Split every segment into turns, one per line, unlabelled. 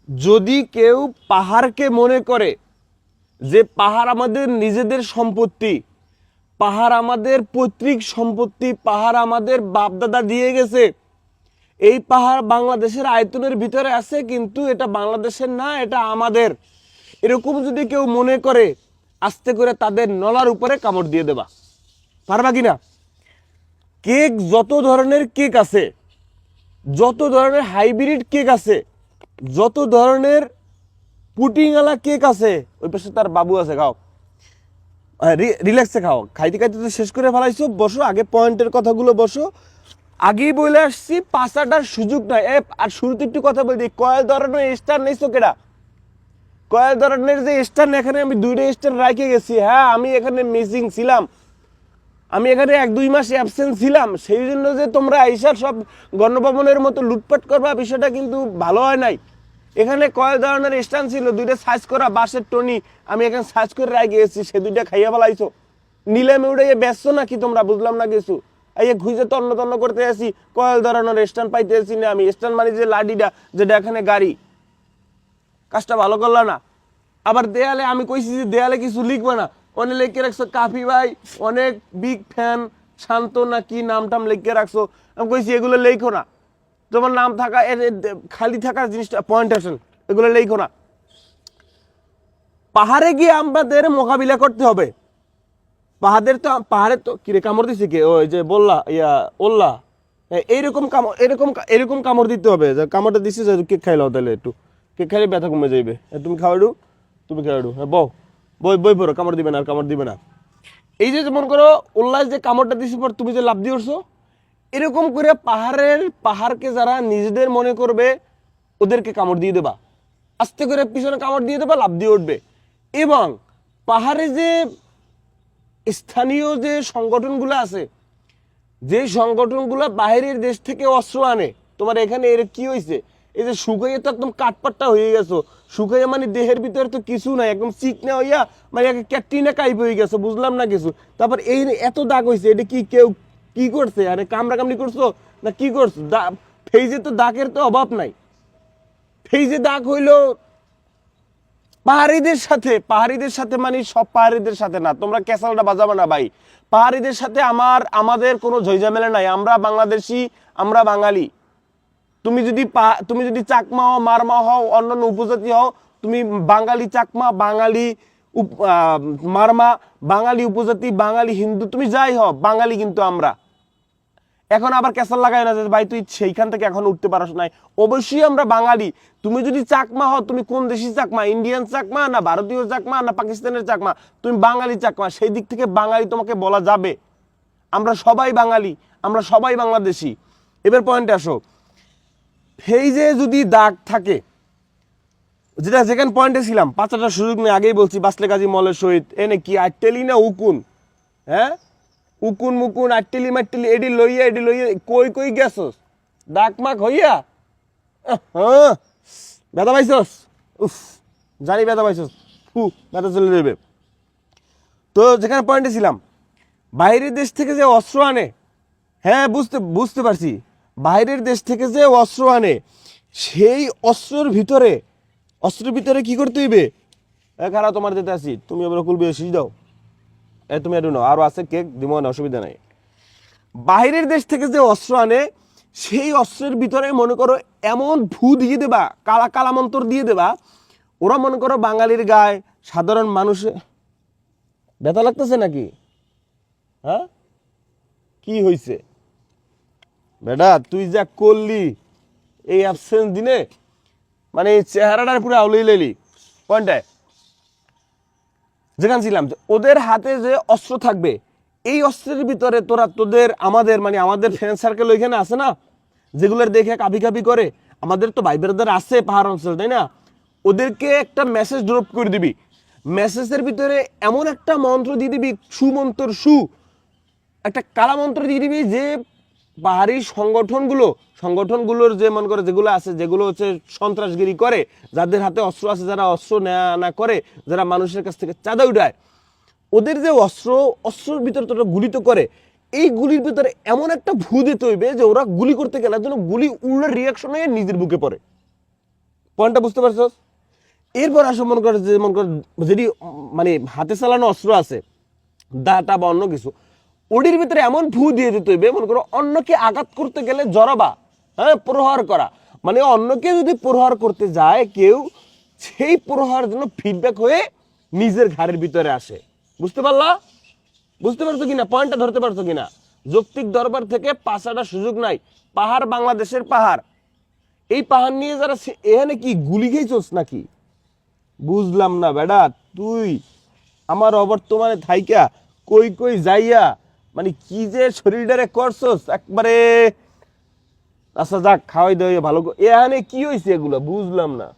যদি কেউ পাহাড়কে মনে করে যে পাহাড় আমাদের নিজেদের সম্পত্তি, পাহাড় আমাদের পৈতৃক সম্পত্তি, পাহাড় আমাদের বাপদাদা দিয়ে গেছে, এই পাহাড় বাংলাদেশের আয়তনের ভিতরে আছে কিন্তু এটা বাংলাদেশের না, এটা আমাদের, এরকম যদি কেউ মনে করে, আস্তে করে তাদের নলার উপরে কামড় দিয়ে দেবা। পারবা কিনা? কেক, যত ধরনের কেক আছে, যত ধরনের হাইব্রিড কেক আছে, যত ধরনের পুটিংওয়ালা কেক আছে, ওই পাশে তার বাবু আছে, খাও, রিল্যাক্সে খাও। খাইতে খাইতে তো শেষ করে ফেলাইছো, বসো, আগে পয়েন্টের কথাগুলো বসো। আগেই বলে আসছি পাঁচাটার সুযোগ নাই। আর শুরুতে একটু কথা বলি, কয় ধরনের স্টার নেইছো কেডা? কয় ধরনের যে স্টার, এখানে আমি 2টা স্টার রাখে গেছি। হ্যাঁ, আমি এখানে মিসিং ছিলাম, আমি এখানে 1-2 মাস অ্যাবসেন্ট ছিলাম, সেই জন্য যে তোমরা আইসার সব গণভবনের মতো লুটপাট করবা, বিষয়টা কিন্তু ভালো হয় নাই। এখানে কয় ধরনের স্ট্যান্ড ছিল, 2টা সাইজ করা বাঁশের টনি আমি এখানে সাইজ করে রাখি গেছি, সে 2টা খাইয়া ফেলাইছো। নিলামে উঠে ব্যস্ত নাকি তোমরা? বুঝলাম না কিছু। এই খুঁজে তন্ন তন্ন করতে আসি, কয় ধরনের স্ট্যান্ড পাইতে আসি না আমি। স্ট্যান্ড মানে যে লাডিটা, যেটা এখানে গাড়ি, কাজটা ভালো করলা না। আবার দেয়ালে আমি কইছি যে দেয়ালে কিছু লিখবে না, অনেক লিখে রাখছো কাফি ভাই, অনেক বিগ ফ্যান, শান্ত না কি নাম টাম লিখে রাখছো। আমি কইছি এগুলো লেখো না, তোমার নাম থাকা খালি থাকার জিনিসটা পয়েন্ট আসেন, এগুলো লেখো না। পাহাড়ে গিয়ে আমাদের মোকাবিলা করতে হবে। পাহাড়ে তো কিরে কামড় দিছে কে? ওই যে বললা ইয়া ওল্লা, এইরকম কামড়, এরকম কামড় দিতে হবে। যে কামড়টা দিছে, যে কেক খাইলাও, তাহলে একটু কেক খাইলে ব্যথা কমে যাইবে। তুমি খাওয়াডু, তুমি খাওয়াডু, হ্যাঁ বউ, বই বই পড়ো, কামড় দিবে না, আর কামড় দিবে না। এই যে যেমন করো উল্লাস যে কামড়টা দিছি পর তুমি যে লাভ দিয়ে উঠছো, এরকম করে পাহাড়কে যারা নিজেদের মনে করবে, ওদেরকে কামড় দিয়ে দেবা, আস্তে করে পিছনে কামড় দিয়ে দেবা, লাভ দিয়ে উঠবে। এবং পাহাড়ে যে স্থানীয় যে সংগঠনগুলো আছে, যে সংগঠনগুলো বাইরের দেশ থেকে অস্ত্র আনে, তোমার এখানে এর কি হয়েছে, এই যে শুকাইয়ে তো একদম কাঠপাট্টা হয়ে গেছো, শুকাইয়ে মানে দেহের ভিতরে তো কিছু নাই, একদম চিকনা হইয়া মানে ক্যাটরিনা কাইপ হয়ে গেছো, বুঝলাম না কিছু। তারপর এই এত দাগ হয়েছে, এটা কি কেউ কি করছে? আরে কামড়া কামড়ি করছো না কি করছো? ফেইজে তো দাগের তো অভাব নাই। ফেইজে দাগ হইলো পাহাড়িদের সাথে মানে সব পাহাড়িদের সাথে না, তোমরা ক্যাসালটা বাজাবে না ভাই। পাহাড়িদের সাথে আমাদের কোনো ঝইঝামেলা নাই, আমরা বাংলাদেশি, আমরা বাঙালি। তুমি যদি চাকমা হও, মারমা হও, অন্যান্য উপজাতি হও, তুমি বাঙালি চাকমা, বাঙালি মারমা, বাঙালি উপজাতি, বাঙালি হিন্দু, তুমি যাই হও, বাঙালি কিন্তু আমরা। এখন আবার ক্যাসাল লাগায় না যে ভাই তুই সেইখান থেকে এখন উঠতে পারস নাই। অবশ্যই আমরা বাঙালি। তুমি যদি চাকমা হও, তুমি কোন দেশি চাকমা, ইন্ডিয়ান চাকমা না ভারতীয় চাকমা না পাকিস্তানের চাকমা, তুমি বাঙালি চাকমা, সেই দিক থেকে বাঙালি তোমাকে বলা যাবে। আমরা সবাই বাঙালি, আমরা সবাই বাংলাদেশি। এবার পয়েন্টে আসো, এই যে যদি দাগ থাকে, যেখানে পয়েন্টে ছিলাম, 5টা সুযোগ নেই, আগেই বলছি, বাসলে কাজী মলের সহিত এনে কি আটটেলি না উকুন, হ্যাঁ উকুন মুকুন আটটেলি মাটটেলি, এডি লইয়া কই কই গেছস দাগ মাক হইয়া? হ্যাঁ, ব্যথা পাইছস? উফ, জানি ব্যথা পাইছস, ব্যথা চলে যাবে। তো যেখানে পয়েন্টে ছিলাম, বাইরের দেশ থেকে যে অস্ত্র আনে, হ্যাঁ বুঝতে পারছি, বাইরের দেশ থেকে যে অস্ত্র আনে, সেই অস্ত্রের ভিতরে কি করতে হইবে? খারাপ, তোমার দিতে আসি, তুমি এবার কুলবি শীষ দাও, তুমি একটু নাও, আরো আছে কেক দিব না, অসুবিধা নাই। বাইরের দেশ থেকে যে অস্ত্র আনে, সেই অস্ত্রের ভিতরে মনে করো এমন ভূ দিয়ে দেবা, কালা মন্তর দিয়ে দেবা, ওরা মনে করো বাঙালির গায়ে, সাধারণ মানুষে ব্যথা লাগতেছে নাকি? হ্যাঁ, কি হয়েছে বেটা? তুই যা করলি এই অ্যাবসেন্স দিনে, মানে এই চেহারাটার পুরো আউলেই লেলি। পয়েন্টে যেখানে ছিলাম, ওদের হাতে যে অস্ত্র থাকবে, এই অস্ত্রের ভিতরে আমাদের ফ্রেন্ড সার্কেল ওইখানে আছে না, যেগুলোর দেখে কাবি কাবি করে, আমাদের তো ভাই ব্রাদার আছে পাহাড় অঞ্চল, তাই না? ওদেরকে একটা মেসেজ ড্রপ করে দিবি, মেসেজের ভিতরে এমন একটা মন্ত্র দিয়ে দিবি, একটা কালা মন্ত্র দিয়ে দিবি, যে পাহাড়ি সংগঠনগুলোর যে মনে করে যেগুলো আছে, যেগুলো হচ্ছে সন্ত্রাসগিরি করে, যাদের হাতে অস্ত্র আছে, যারা অস্ত্র নেয়া না করে, যারা মানুষের কাছ থেকে চাঁদা উঠায়, ওদের যে অস্ত্রের ভিতরে তোরা গুলি তো করে, এই গুলির ভিতরে এমন একটা ভূ দিতে হইবে যে ওরা গুলি করতে গেলে যেন গুলি উল্টার রিয়াকশন হয়ে নিজের বুকে পড়ে। পয়েন্টটা বুঝতে পারছো? এরপর আসো মনে করো যে মনে করো যদি মানে হাতে চালানো অস্ত্র আছে, দাটা বা অন্য কিছু, ওটির ভিতরে এমন ফু দিয়ে দিতে হইবে মনে করো অন্যকে আঘাত করতে গেলে জড়াবা, হ্যাঁ, প্রহার করা, মানে অন্যকে যদি প্রহার করতে যায় কেউ, সেই প্রহার যেন ফিডব্যাক হয়ে নিজের ঘাড়ের ভিতরে আসে। বুঝতে পারলা? বুঝতে পারছো কিনা? পয়েন্টটা ধরতে পারছো কিনা? যৌক্তিক দরবার থেকে পাশাটার সুযোগ নাই। পাহাড় বাংলাদেশের পাহাড়, এই পাহাড় নিয়ে যারা এখানে কি গুলি খেয়েছোস নাকি? বুঝলাম না বেটা, তুই আমার অবর্তমানে থাইকা কই কই যাইয়া মানে কি যে শরীরটারে করছস একবারে। আচ্ছা যাক, খাওয়াই দেওয়াই ভালো। এখানে কি হয়েছে এগুলো বুঝলাম না,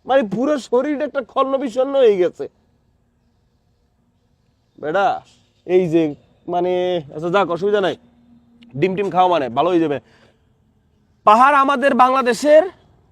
মানে পুরো শরীরটা একটা খন্ন বিষণ্ণ হয়ে গেছে বেটা। এই যে মানে আচ্ছা যাক, অসুবিধা নাই, ডিম টিম খাওয়া মানে ভালো হয়ে যাবে। পাহাড় আমাদের বাংলাদেশের,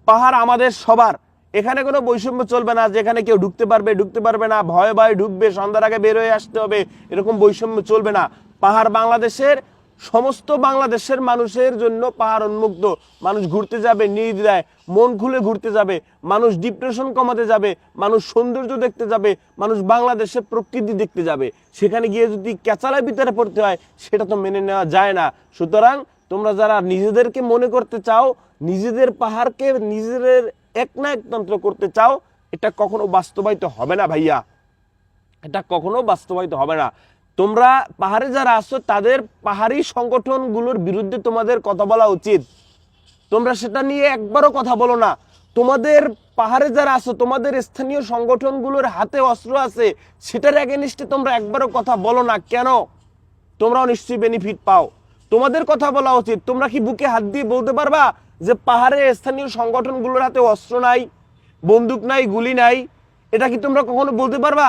পাহাড় আমাদের সবার। এখানে কোনো বৈষম্য চলবে না, যেখানে কেউ ঢুকতে পারবে ঢুকতে পারবে না, ভয়ে ভয়ে ঢুকবে, সন্ধ্যার আগে বের হয়ে আসতে হবে, এরকম বৈষম্য চলবে না। পাহাড় বাংলাদেশের, সমস্ত বাংলাদেশের মানুষের জন্য পাহাড় উন্মুক্ত। মানুষ ঘুরতে যাবে নির্দ্বিধায়, মন খুলে ঘুরতে যাবে, মানুষ ডিপ্রেশন কমাতে যাবে, মানুষ সৌন্দর্য দেখতে যাবে, মানুষ বাংলাদেশের প্রকৃতি দেখতে যাবে। সেখানে গিয়ে যদি ক্যাচালের ভিতরে পড়তে হয় সেটা তো মেনে নেওয়া যায় না। সুতরাং তোমরা যারা নিজেদেরকে মনে করতে চাও, নিজেদের পাহাড়কে নিজেদের এক না একতন্ত্র করতে চাও, এটা কখনো বাস্তবায়িত হবে না ভাইয়া, এটা কখনো বাস্তবায়িত হবে না। তোমরা পাহাড়ে যারা আসছো তাদের পাহাড়ি সংগঠনগুলোর বিরুদ্ধে তোমাদের কথা বলা উচিত। তোমরা সেটা নিয়ে একবারও কথা বলো না। তোমাদের পাহাড়ে যারা আছো, তোমাদের স্থানীয় সংগঠনগুলোর হাতে অস্ত্র আছে, সেটার এগেনিস্টে তোমরা একবারও কথা বলো না কেন? তোমরাও নিশ্চয়ই বেনিফিট পাও, তোমাদের কথা বলা উচিত। তোমরা কি বুকে হাত দিয়ে বলতে পারবা যে পাহাড়ের স্থানীয় সংগঠনগুলোর হাতে অস্ত্র নাই, বন্দুক নাই, গুলি নাই? এটা কি তোমরা কখনো বলতে পারবা?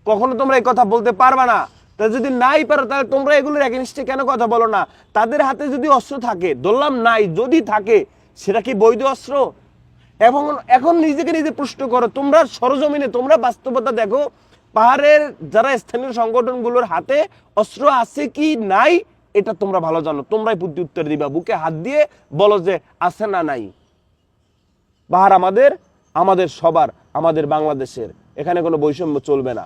কখনো তোমরা এই কথা বলতে পারবা না। তা যদি নাই পারো তাহলে তোমরা এগুলোর এগেনস্টে কেন কথা বলো না? তাদের হাতে যদি অস্ত্র থাকে, ধরলাম নাই, যদি থাকে, সেটা কি বৈধ অস্ত্র? এবং এখন নিজেকে নিজে প্রশ্ন করো, তোমরা সরজমিনে তোমরা বাস্তবতা দেখো, পাহাড়ের যারা স্থানীয় সংগঠনগুলোর হাতে অস্ত্র আছে কি নাই এটা তোমরা ভালো জানো। তোমরাই বুদ্ধি উত্তর দিবা, বুকে হাত দিয়ে বলো যে আছে না নাই। পাহাড় আমাদের, আমাদের সবার, আমাদের বাংলাদেশের, এখানে কোনো বৈষম্য চলবে না।